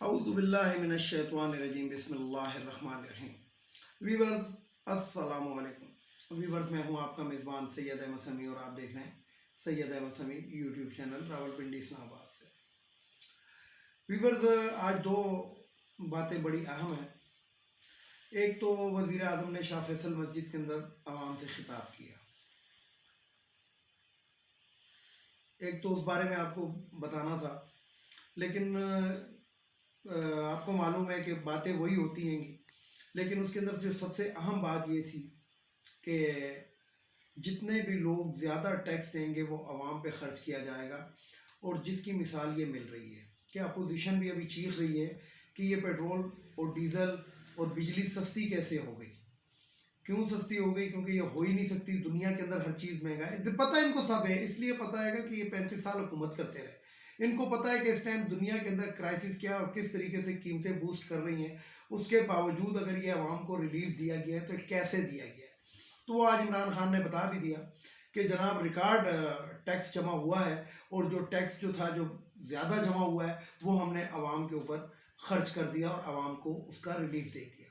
اعوذ باللہ من الشیطان الرجیم بسم اللہ الرحمن الرحیم۔ ویورز السلام علیکم۔ ویورز میں ہوں آپ کا میزبان سید احمد سمیع اور آپ دیکھ رہے ہیں سید احمد سمیع یوٹیوب چینل راولپنڈی اسلام آباد سے۔ ویورز آج دو باتیں بڑی اہم ہیں۔ ایک تو وزیر اعظم نے شاہ فیصل مسجد کے اندر عوام سے خطاب کیا، ایک تو اس بارے میں آپ کو بتانا تھا، لیکن آپ کو معلوم ہے کہ باتیں وہی ہوتی ہیں گی، لیکن اس کے اندر جو سب سے اہم بات یہ تھی کہ جتنے بھی لوگ زیادہ ٹیکس دیں گے وہ عوام پہ خرچ کیا جائے گا، اور جس کی مثال یہ مل رہی ہے کہ اپوزیشن بھی ابھی چیخ رہی ہے کہ یہ پیٹرول اور ڈیزل اور بجلی سستی کیسے ہو گئی۔ کیوں سستی ہو گئی؟ کیونکہ یہ ہو ہی نہیں سکتی، دنیا کے اندر ہر چیز مہنگا ہے۔ پتہ ہے ان کو سب ہے، اس لیے پتہ ہے گا کہ یہ 35 سال حکومت کرتے رہے۔ ان کو پتہ ہے کہ اس ٹائم دنیا کے اندر کرائسس کیا اور کس طریقے سے قیمتیں بوسٹ کر رہی ہیں، اس کے باوجود اگر یہ عوام کو ریلیف دیا گیا ہے تو کیسے دیا گیا ہے۔ تو وہ آج عمران خان نے بتا بھی دیا کہ جناب ریکارڈ ٹیکس جمع ہوا ہے، اور جو ٹیکس جو تھا جو زیادہ جمع ہوا ہے وہ ہم نے عوام کے اوپر خرچ کر دیا اور عوام کو اس کا ریلیف دے دیا۔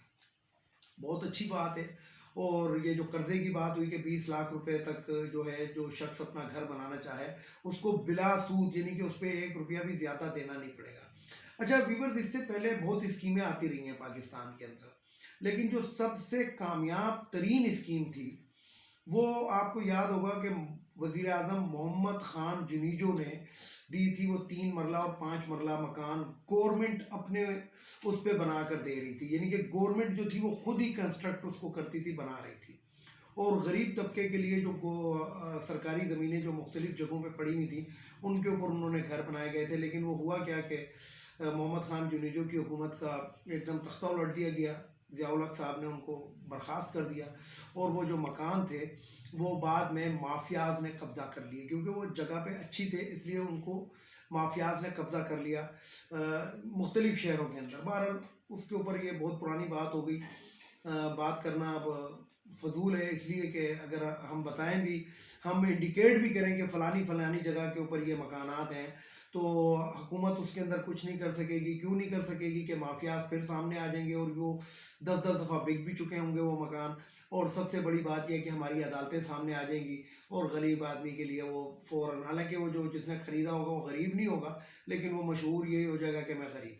بہت اچھی بات ہے۔ اور یہ جو قرضے کی بات ہوئی کہ 20 لاکھ روپے تک جو ہے جو شخص اپنا گھر بنانا چاہے اس کو بلا سود، یعنی کہ اس پہ 1 روپیہ بھی زیادہ دینا نہیں پڑے گا۔ اچھا ویورز، اس سے پہلے بہت اسکیمیں آتی رہی ہیں پاکستان کے اندر، لیکن جو سب سے کامیاب ترین اسکیم تھی وہ آپ کو یاد ہوگا کہ وزیر اعظم محمد خان جنیجو نے دی تھی۔ وہ 3 مرلہ اور 5 مرلہ مکان گورنمنٹ اپنے اس پہ بنا کر دے رہی تھی، یعنی کہ گورنمنٹ جو تھی وہ خود ہی کنسٹرکٹ اس کو کرتی تھی، بنا رہی تھی۔ اور غریب طبقے کے لیے جو سرکاری زمینیں جو مختلف جگہوں پہ پڑی ہوئی تھیں ان کے اوپر انہوں نے گھر بنائے گئے تھے، لیکن وہ ہوا کیا کہ محمد خان جنیجو کی حکومت کا ایک دم تختہ الٹ دیا گیا، ضیاء الحق صاحب نے ان کو برخاست کر دیا، اور وہ جو مکان تھے وہ بعد میں مافیاز نے قبضہ کر لیے، کیونکہ وہ جگہ پہ اچھی تھے اس لیے ان کو مافیاز نے قبضہ کر لیا مختلف شہروں کے اندر۔ بہرحال اس کے اوپر یہ بہت پرانی بات ہو گئی، بات کرنا اب فضول ہے، اس لیے کہ اگر ہم بتائیں بھی، ہم انڈیکیٹ بھی کریں کہ فلانی جگہ کے اوپر یہ مکانات ہیں، تو حکومت اس کے اندر کچھ نہیں کر سکے گی۔ کیوں نہیں کر سکے گی؟ کہ مافیاز پھر سامنے آ جائیں گے، اور وہ 10 دفعہ بک بھی چکے ہوں گے وہ مکان، اور سب سے بڑی بات یہ ہے کہ ہماری عدالتیں سامنے آ جائیں گی، اور غریب آدمی کے لیے وہ فوراً، حالانکہ وہ جو جس نے خریدا ہوگا وہ غریب نہیں ہوگا، لیکن وہ مشہور یہی ہو جائے گا کہ میں غریب۔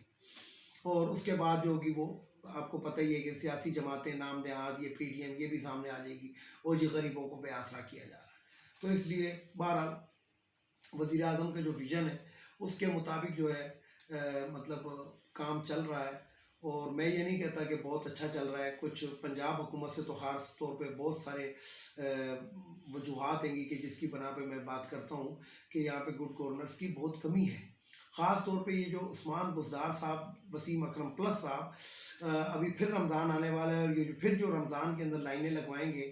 اور اس کے بعد جو ہوگی وہ آپ کو پتہ ہی ہے کہ سیاسی جماعتیں، نام دہاد، یہ PTM، یہ بھی سامنے آ جائے گی، اور یہ غریبوں کو بے آسرا کیا جا رہا ہے۔ تو اس لیے بہرحال وزیر اعظم کا جو ویژن ہے اس کے مطابق جو ہے مطلب کام چل رہا ہے، اور میں یہ نہیں کہتا کہ بہت اچھا چل رہا ہے۔ کچھ پنجاب حکومت سے تو خاص طور پہ بہت سارے وجوہات ہیں گی کہ جس کی بنا پہ میں بات کرتا ہوں کہ یہاں پہ گڈ گورننس کی بہت کمی ہے۔ خاص طور پہ یہ جو عثمان بزدار صاحب، وسیم اکرم پلس صاحب، ابھی پھر رمضان آنے والا ہے، اور یہ پھر جو رمضان کے اندر لائنیں لگوائیں گے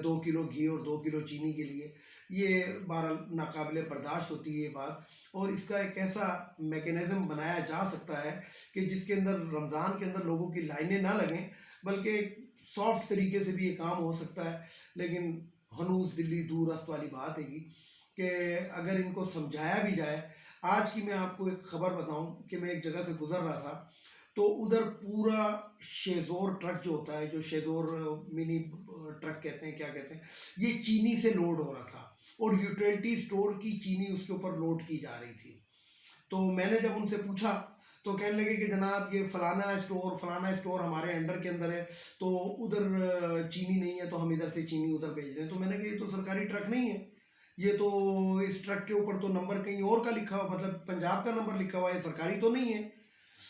2 کلو گھی اور 2 کلو چینی کے لیے، یہ بہرحال ناقابل برداشت ہوتی ہے یہ بات۔ اور اس کا ایک ایسا میکینزم بنایا جا سکتا ہے کہ جس کے اندر رمضان کے اندر لوگوں کی لائنیں نہ لگیں، بلکہ ایک سافٹ طریقے سے بھی یہ کام ہو سکتا ہے۔ لیکن ہنوز دلی دور است والی بات ہے کہ اگر ان کو سمجھایا بھی جائے۔ آج کی میں آپ کو ایک خبر بتاؤں کہ میں ایک جگہ سے گزر رہا تھا، تو ادھر پورا شیزور ٹرک جو ہوتا ہے، جو شیزور منی ٹرک کہتے ہیں، کیا کہتے ہیں، یہ چینی سے لوڈ ہو رہا تھا، اور یوٹیلٹی سٹور کی چینی اس کے اوپر لوڈ کی جا رہی تھی۔ تو میں نے جب ان سے پوچھا تو کہنے لگے کہ جناب یہ فلانا اسٹور ہمارے انڈر کے اندر ہے، تو ادھر چینی نہیں ہے، تو ہم ادھر سے چینی ادھر بھیج رہے ہیں۔ تو میں نے کہا یہ تو سرکاری ٹرک نہیں ہے، یہ تو اس ٹرک کے اوپر تو نمبر کہیں اور کا لکھا ہوا، مطلب پنجاب کا نمبر لکھا ہوا ہے، سرکاری تو نہیں ہے۔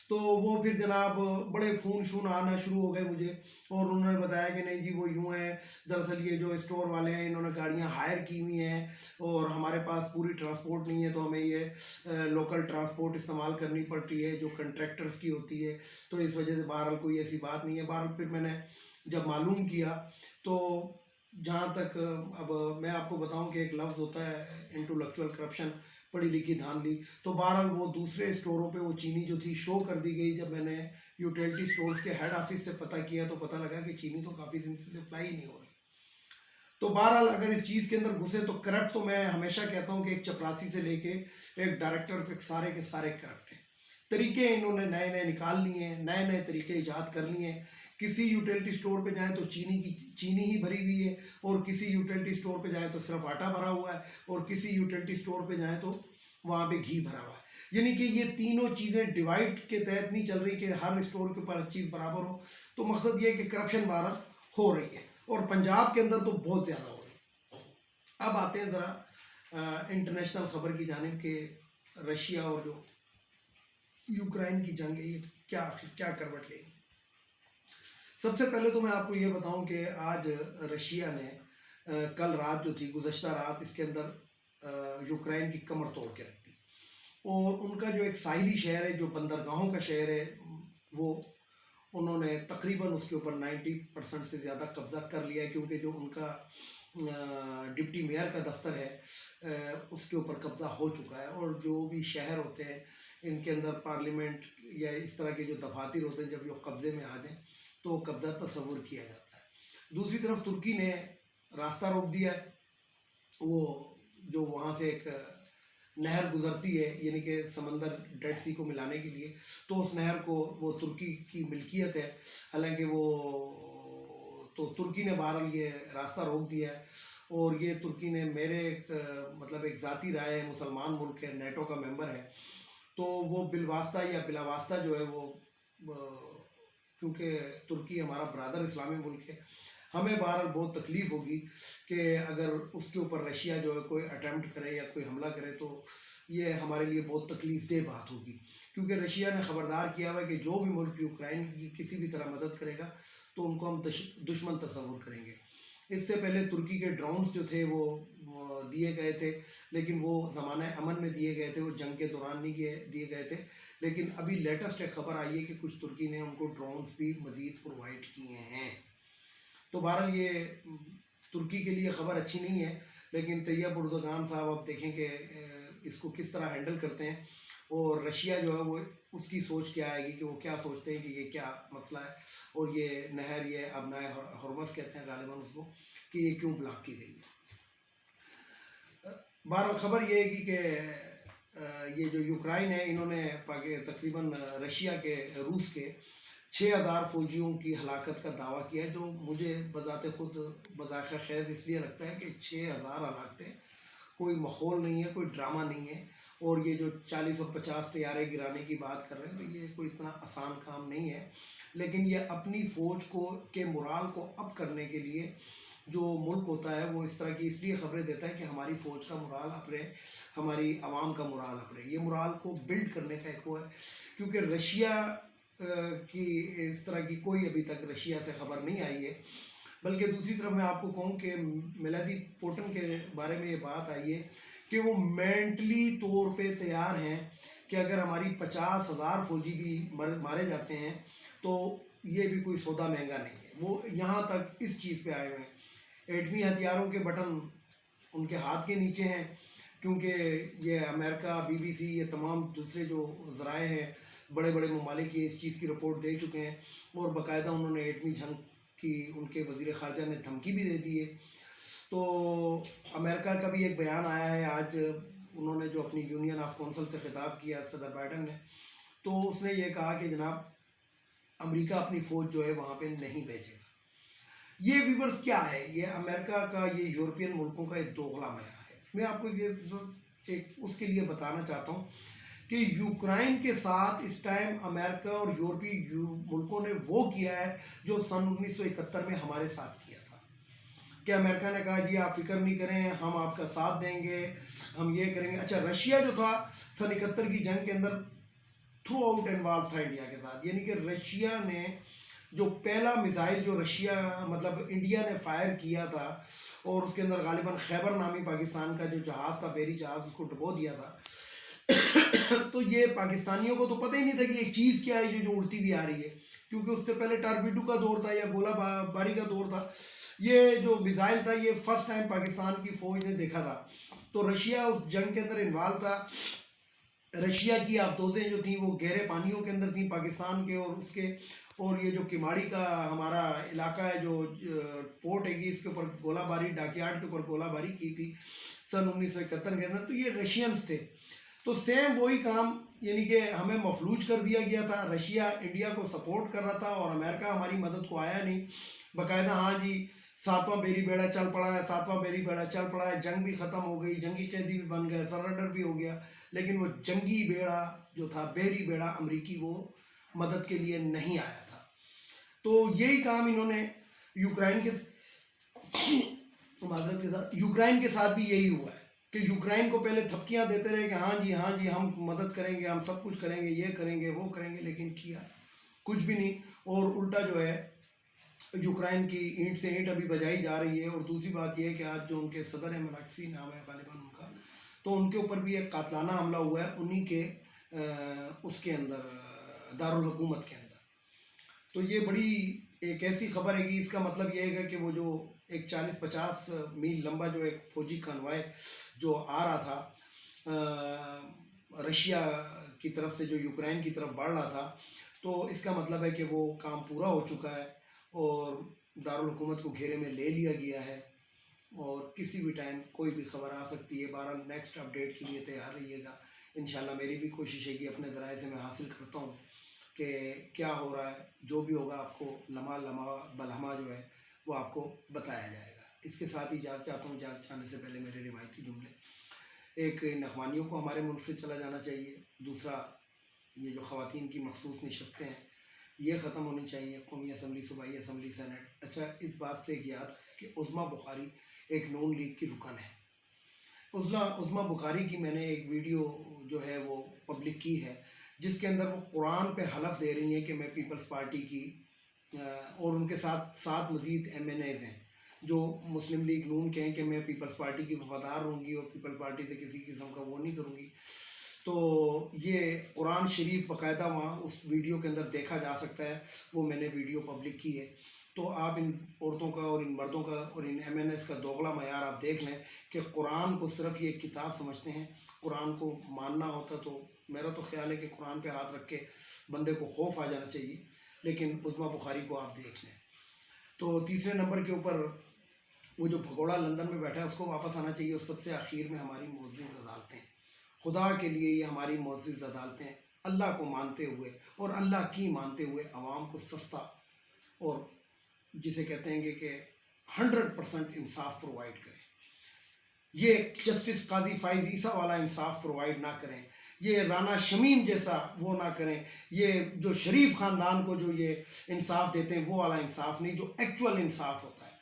تو وہ پھر جناب بڑے فون شون آنا شروع ہو گئے مجھے، اور انہوں نے بتایا کہ نہیں جی وہ یوں ہے، دراصل یہ جو اسٹور والے ہیں انہوں نے گاڑیاں ہائر کی ہوئی ہیں، اور ہمارے پاس پوری ٹرانسپورٹ نہیں ہے، تو ہمیں یہ لوکل ٹرانسپورٹ استعمال کرنی پڑتی ہے جو کنٹریکٹرز کی ہوتی ہے، تو اس وجہ سے بہرحال کوئی ایسی بات نہیں ہے۔ بہرحال پھر میں نے جب معلوم کیا تو جہاں تک اب میں آپ کو بتاؤں کہ ایک لفظ ہوتا ہے انٹلیکچوئل کرپشن، پڑھی لکھی دھاندلی، تو بہرحال وہ دوسرے اسٹوروں پہ وہ چینی جو تھی شو کر دی گئی۔ جب میں نے یوٹیلٹی سٹورز کے ہیڈ آفس سے پتہ کیا تو پتہ لگا کہ چینی تو کافی دن سے سپلائی ہی نہیں ہو رہی۔ تو بہرحال اگر اس چیز کے اندر گھسے تو کرپٹ، تو میں ہمیشہ کہتا ہوں کہ ایک چپراسی سے لے کے ایک ڈائریکٹر، سارے کے سارے کرپٹ ہیں، طریقے انہوں نے نئے نئے نکال لیے ہیں, نئے نئے طریقے ایجاد کر لیے ہیں. کسی یوٹیلٹی سٹور پہ جائیں تو چینی ہی بھری ہوئی ہے, اور کسی یوٹیلٹی سٹور پہ جائیں تو صرف آٹا بھرا ہوا ہے, اور کسی یوٹیلٹی سٹور پہ جائیں تو وہاں پہ گھی بھرا ہوا ہے. یعنی کہ یہ تینوں چیزیں ڈیوائڈ کے تحت نہیں چل رہی کہ ہر اسٹور کے اوپر ہر چیز برابر ہو. تو مقصد یہ ہے کہ کرپشن بھارت ہو رہی ہے, اور پنجاب کے اندر تو بہت زیادہ ہو رہی ہے. اب آتے ہیں ذرا انٹرنیشنل خبر کی جانب کہ رشیا اور جو یوکرائن کی جنگ ہے یہ کیا کروٹ لے گی. سب سے پہلے تو میں آپ کو یہ بتاؤں کہ آج رشیا نے کل رات جو تھی, گزشتہ رات, اس کے اندر یوکرائن کی کمر توڑ کے رکھ دی, اور ان کا جو ایک ساحلی شہر ہے, جو بندرگاہوں کا شہر ہے, وہ انہوں نے تقریباً اس کے اوپر 90% سے زیادہ قبضہ کر لیا ہے, کیونکہ جو ان کا ڈپٹی میئر کا دفتر ہے اس کے اوپر قبضہ ہو چکا ہے. اور جو بھی شہر ہوتے ہیں ان کے اندر پارلیمنٹ یا اس طرح کے جو دفاتر ہوتے ہیں, جب یہ قبضے میں آ جائیں تو قبضہ تصور کیا جاتا ہے. دوسری طرف ترکی نے راستہ روک دیا ہے. وہ جو وہاں سے ایک نہر گزرتی ہے, یعنی کہ سمندر ڈیڈ سی کو ملانے کے لیے, تو اس نہر کو وہ ترکی کی ملکیت ہے, حالانکہ وہ تو ترکی نے بہرحال یہ راستہ روک دیا ہے. اور یہ ترکی نے میرے مطلب ایک ذاتی رائے ہے, مسلمان ملک ہے, نیٹو کا ممبر ہے, تو وہ بالواسطہ یا بلا واسطہ جو ہے وہ, کیونکہ ترکی ہمارا برادر اسلامی ملک ہے, ہمیں بہرحال بہت تکلیف ہوگی کہ اگر اس کے اوپر رشیا جو ہے کوئی اٹیمپٹ کرے یا کوئی حملہ کرے, تو یہ ہمارے لیے بہت تکلیف دہ بات ہوگی. کیونکہ رشیا نے خبردار کیا ہوا ہے کہ جو بھی ملک یوکرائن کی کسی بھی طرح مدد کرے گا تو ان کو ہم دشمن تصور کریں گے. اس سے پہلے ترکی کے ڈرونز جو تھے وہ دیے گئے تھے, لیکن وہ زمانہ امن میں دیے گئے تھے, وہ جنگ کے دوران نہیں دیے گئے تھے. لیکن ابھی لیٹسٹ ایک خبر آئی ہے کہ کچھ ترکی نے ان کو ڈرونز بھی مزید پرووائڈ کیے ہیں. تو بہرحال یہ ترکی کے لیے خبر اچھی نہیں ہے, لیکن طیب اردگان صاحب اب دیکھیں کہ اس کو کس طرح ہینڈل کرتے ہیں, اور رشیا جو ہے وہ اس کی سوچ کیا آئے گی کہ وہ کیا سوچتے ہیں کہ یہ کیا مسئلہ ہے, اور یہ نہر, یہ ابنائے ہرمز کہتے ہیں غالباً اس کو, کہ یہ کیوں بلاک کی گئی ہے. بہرحال خبر یہ ہے کہ یہ جو یوکرائن ہے, انہوں نے تقریباً رشیا کے, روس کے 6000 فوجیوں کی ہلاکت کا دعویٰ کیا ہے, جو مجھے بذات خود بذائقہ خیز اس لیے لگتا ہے کہ 6000 ہلاکتیں کوئی مخول نہیں ہے, کوئی ڈرامہ نہیں ہے. اور یہ جو 40 اور 50 طیارے گرانے کی بات کر رہے ہیں, تو یہ کوئی اتنا آسان کام نہیں ہے. لیکن یہ اپنی فوج کے مرال کو اپ کرنے کے لیے جو ملک ہوتا ہے وہ اس طرح کی اس لیے خبریں دیتا ہے کہ ہماری فوج کا مرال اپ رہے, ہماری عوام کا مرال اپ رہے. یہ مرال کو بلڈ کرنے کا ایک وہ ہے, کیونکہ رشیا کی اس طرح کی کوئی ابھی تک رشیا سے خبر نہیں آئی ہے. بلکہ دوسری طرف میں آپ کو کہوں کہ میلادی پوٹن کے بارے میں یہ بات آئی ہے کہ وہ مینٹلی طور پہ تیار ہیں کہ اگر ہماری 50,000 فوجی بھی مارے جاتے ہیں تو یہ بھی کوئی سودا مہنگا نہیں ہے. وہ یہاں تک اس چیز پہ آئے ہوئے ہیں. ایٹمی ہتھیاروں کے بٹن ان کے ہاتھ کے نیچے ہیں, کیونکہ یہ امریکہ, BBC, یہ تمام دوسرے جو ذرائع ہیں, بڑے بڑے ممالک یہ اس چیز کی رپورٹ دے چکے ہیں, اور باقاعدہ انہوں نے ایٹمی جنگ کی ان کے وزیر خارجہ نے دھمکی بھی دے دی ہے. تو امریکہ کا بھی ایک بیان آیا ہے آج, انہوں نے جو اپنی یونین آف کونسل سے خطاب کیا صدر بائیڈن نے, تو اس نے یہ کہا کہ جناب امریکہ اپنی فوج جو ہے وہاں پہ نہیں بھیجے گا. یہ ویورز کیا ہے, یہ امریکہ کا, یہ یورپین ملکوں کا ایک دوغلا معیار ہے. میں آپ کو یہ ایک اس کے لیے بتانا چاہتا ہوں کہ یوکرائن کے ساتھ اس ٹائم امریکہ اور یورپی ملکوں نے وہ کیا ہے جو سن 1971 میں ہمارے ساتھ کیا تھا, کہ امریکہ نے کہا جی آپ فکر نہیں کریں, ہم آپ کا ساتھ دیں گے, ہم یہ کریں گے. اچھا, رشیا جو تھا سن 71 کی جنگ کے اندر تھرو آؤٹ انوالو تھا انڈیا کے ساتھ, یعنی کہ رشیا نے جو پہلا میزائل جو رشیا مطلب انڈیا نے فائر کیا تھا, اور اس کے اندر غالباً خیبر نامی پاکستان کا جو جہاز تھا, بحری جہاز, اس کو ڈبو دیا تھا. تو یہ پاکستانیوں کو تو پتہ ہی نہیں تھا کہ ایک چیز کیا ہے جو اڑتی ہوئی آ رہی ہے, کیونکہ اس سے پہلے ٹارپیڈو کا دور تھا یا گولہ باری کا دور تھا. یہ جو میزائل تھا یہ فرسٹ ٹائم پاکستان کی فوج نے دیکھا تھا. تو رشیا اس جنگ کے اندر انوالو تھا. رشیا کی آبدوزیں جو تھیں وہ گہرے پانیوں کے اندر تھیں پاکستان کے اور اس کے, اور یہ جو کماڑی کا ہمارا علاقہ ہے, جو پورٹ ہے, اس کے اوپر گولہ باری, ڈاک یارڈ کے اوپر گولہ باری کی تھی سن 1971 کے اندر, تو یہ رشینز تھے. تو سیم وہی کام یعنی کہ ہمیں مفلوج کر دیا گیا تھا. رشیا انڈیا کو سپورٹ کر رہا تھا اور امریکہ ہماری مدد کو آیا نہیں. باقاعدہ ہاں جی 7واں بیری بیڑا چل پڑا ہے، 7واں بیری بیڑا چل پڑا ہے، جنگ بھی ختم ہو گئی، جنگی قیدی بھی بن گئے، سرنڈر بھی ہو گیا، لیکن وہ جنگی بیڑا جو تھا، بیری بیڑا امریکی، وہ مدد کے لیے نہیں آیا تھا. تو یہی کام انہوں نے یوکرائن کے معذرت کے ساتھ یوکرائن کے ساتھ بھی یہی ہوا ہے کہ یوکرائن کو پہلے تھپکیاں دیتے رہے کہ ہاں جی ہم مدد کریں گے، ہم سب کچھ کریں گے، یہ کریں گے وہ کریں گے، لیکن کیا کچھ بھی نہیں. اور الٹا جو ہے یوکرائن کی اینٹ سے اینٹ ابھی بجائی جا رہی ہے. اور دوسری بات یہ ہے کہ آج جو ان کے صدر مراکسی نام ہے غالباً ان کا، تو ان کے اوپر بھی ایک قاتلانہ حملہ ہوا ہے انہی کے اس کے اندر دارالحکومت کے اندر. تو یہ بڑی ایک ایسی خبر ہے کہ اس کا مطلب یہ ہے کہ وہ جو ایک 40-50 میل لمبا جو ایک فوجی کانوائے جو آ رہا تھا رشیا کی طرف سے، جو یوکرائن کی طرف بڑھ رہا تھا، تو اس کا مطلب ہے کہ وہ کام پورا ہو چکا ہے اور دارالحکومت کو گھیرے میں لے لیا گیا ہے اور کسی بھی ٹائم کوئی بھی خبر آ سکتی ہے. بہرحال نیکسٹ اپڈیٹ کے لیے تیار رہیے گا. انشاءاللہ میری بھی کوشش ہے کہ اپنے ذرائع سے میں حاصل کرتا ہوں کہ کیا ہو رہا ہے. جو بھی ہوگا آپ کو لمحہ بلہمہ جو ہے وہ آپ کو بتایا جائے گا. اس کے ساتھ ہی اجازت چاہتا ہوں. اجازت چاہنے سے پہلے میرے روایتی جملے: ایک ان اخوانیوں کو ہمارے ملک سے چلا جانا چاہیے. دوسرا، یہ جو خواتین کی مخصوص نشستیں ہیں یہ ختم ہونی چاہیے. قومی اسمبلی، صوبائی اسمبلی، سینٹ. اچھا، اس بات سے ایک یاد ہے کہ عظمیٰ بخاری ایک نون لیگ کی رکن ہے. عظمیٰ بخاری کی میں نے ایک ویڈیو جو ہے وہ پبلک کی ہے جس کے اندر وہ قرآن پہ حلف دے رہی ہیں کہ میں پیپلز پارٹی کی، اور ان کے ساتھ 7 مزید MNAs ہیں جو مسلم لیگ نون کے ہیں کہ میں پیپلز پارٹی کی وفادار ہوں گی اور پیپل پارٹی سے کسی قسم کا وہ نہیں کروں گی. تو یہ قرآن شریف باقاعدہ وہاں اس ویڈیو کے اندر دیکھا جا سکتا ہے. وہ میں نے ویڈیو پبلک کی ہے. تو آپ ان عورتوں کا اور ان مردوں کا اور ان MNAs کا دوغلا معیار آپ دیکھ لیں کہ قرآن کو صرف یہ کتاب سمجھتے ہیں. قرآن کو ماننا ہوتا تو میرا تو خیال ہے کہ قرآن پہ ہاتھ رکھ کے بندے کو خوف آ جانا چاہیے، لیکن عظمیٰ بخاری کو آپ دیکھ لیں. تو تیسرے نمبر کے اوپر وہ جو بھگوڑا لندن میں بیٹھا ہے اس کو واپس آنا چاہیے. اور سب سے آخر میں ہماری معزز عدالتیں، خدا کے لیے یہ ہماری معزز عدالتیں اللہ کو مانتے ہوئے اور اللہ کی مانتے ہوئے عوام کو سستا اور جسے کہتے ہیں کہ 100% انصاف پرووائڈ کریں. یہ جسٹس قاضی فائز عیسیٰ والا انصاف پرووائڈ نہ کریں. یہ رانا شمیم جیسا وہ نہ کریں. یہ جو شریف خاندان کو جو یہ انصاف دیتے ہیں وہ والا انصاف نہیں، جو ایکچول انصاف ہوتا ہے.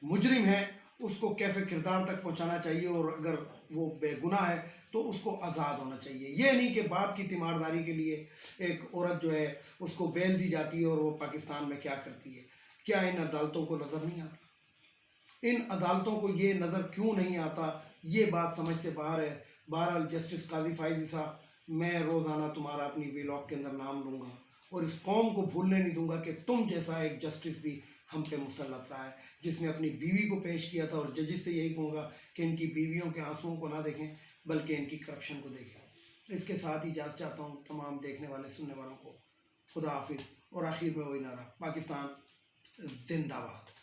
مجرم ہے اس کو کیف کردار تک پہنچانا چاہیے، اور اگر وہ بے گناہ ہے تو اس کو آزاد ہونا چاہیے. یہ نہیں کہ باپ کی تیمارداری کے لیے ایک عورت جو ہے اس کو بیل دی جاتی ہے اور وہ پاکستان میں کیا کرتی ہے. کیا ان عدالتوں کو نظر نہیں آتا؟ ان عدالتوں کو یہ نظر کیوں نہیں آتا؟ یہ بات سمجھ سے باہر ہے. بہرحال جسٹس قاضی فائز عیسیٰ، میں روزانہ تمہارا اپنی ویلاگ کے اندر نام لوں گا اور اس قوم کو بھولنے نہیں دوں گا کہ تم جیسا ایک جسٹس بھی ہم پہ مسلط رہا ہے، جس نے اپنی بیوی کو پیش کیا تھا. اور ججز سے یہی کہوں گا کہ ان کی بیویوں کے آنسوؤں کو نہ دیکھیں بلکہ ان کی کرپشن کو دیکھیں. اس کے ساتھ ہی اجازت چاہتا ہوں تمام دیکھنے والے سننے والوں کو. خدا حافظ. اور آخر میں وہی نعرہ: پاکستان زندہ باد.